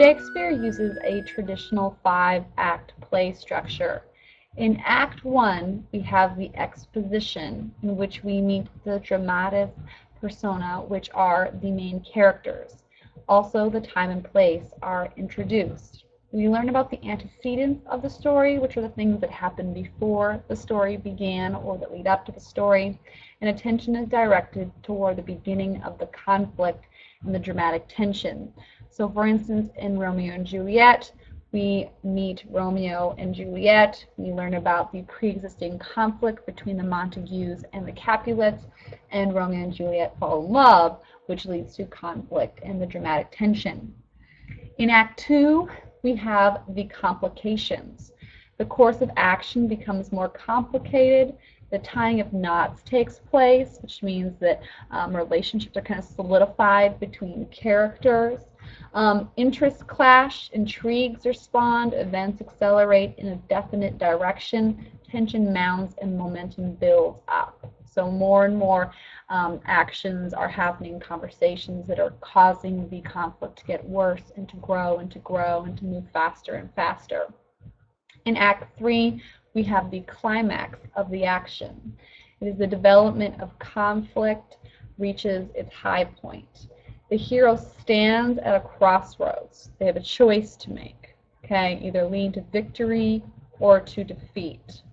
Shakespeare uses a traditional 5-act play structure. In Act 1, we have the exposition, in which we meet the dramatis persona, which are the main characters. Also, the time and place are introduced. We learn about the antecedents of the story, which are the things that happened before the story began or that lead up to the story, and attention is directed toward the beginning of the conflict and the dramatic tension. So, for instance, in Romeo and Juliet, we meet Romeo and Juliet. We learn about the pre-existing conflict between the Montagues and the Capulets, and Romeo and Juliet fall in love, which leads to conflict and the dramatic tension. In Act 2, we have the complications. The course of action becomes more complicated. The tying of knots takes place, which means that relationships are kind of solidified between characters. Interests clash, intrigues respond, events accelerate in a definite direction, tension mounts, and momentum builds up. So more and more actions are happening, conversations that are causing the conflict to get worse and to grow and to grow and to move faster and faster. In Act 3, we have the climax of the action. It is the development of conflict reaches its high point. The hero stands at a crossroads. They have a choice to make, okay? Either lean to victory or to defeat.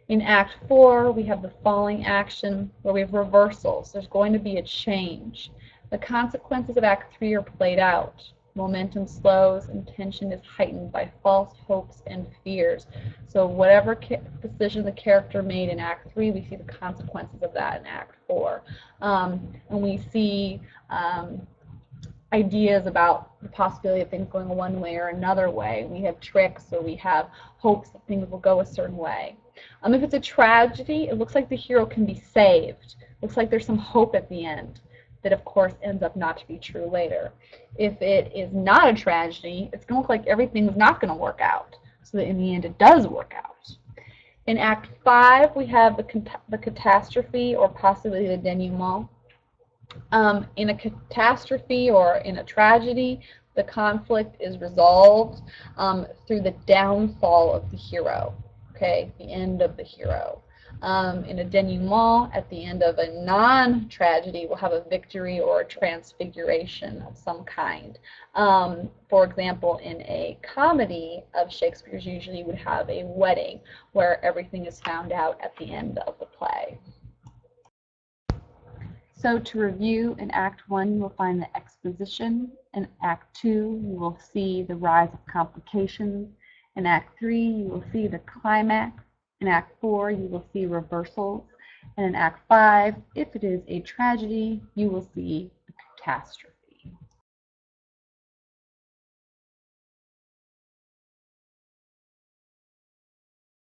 In Act 4, we have the falling action where we have reversals. There's going to be a change. The consequences of Act 3 are played out. Momentum slows and tension is heightened by false hopes and fears. So whatever decision the character made in Act 3, we see the consequences of that in Act 4. And we see ideas about the possibility of things going one way or another way. We have tricks, or we have hopes that things will go a certain way. If it's a tragedy, it looks like the hero can be saved. It looks like there's some hope at the end that, of course, ends up not to be true later. If it is not a tragedy, it's going to look like everything's not going to work out, so that in the end it does work out. In Act 5, we have the catastrophe, or possibly the denouement. In a catastrophe or in a tragedy, the conflict is resolved through the downfall of the hero, okay, the end of the hero. In a denouement, at the end of a non-tragedy, we'll have a victory or a transfiguration of some kind. For example, in a comedy of Shakespeare's, usually would have a wedding where everything is found out at the end of the play. So to review, in Act 1 you will find the exposition. In Act 2 you will see the rise of complications. In Act 3 you will see the climax. In Act 4 you will see reversals. And in Act 5, if it is a tragedy, you will see a catastrophe.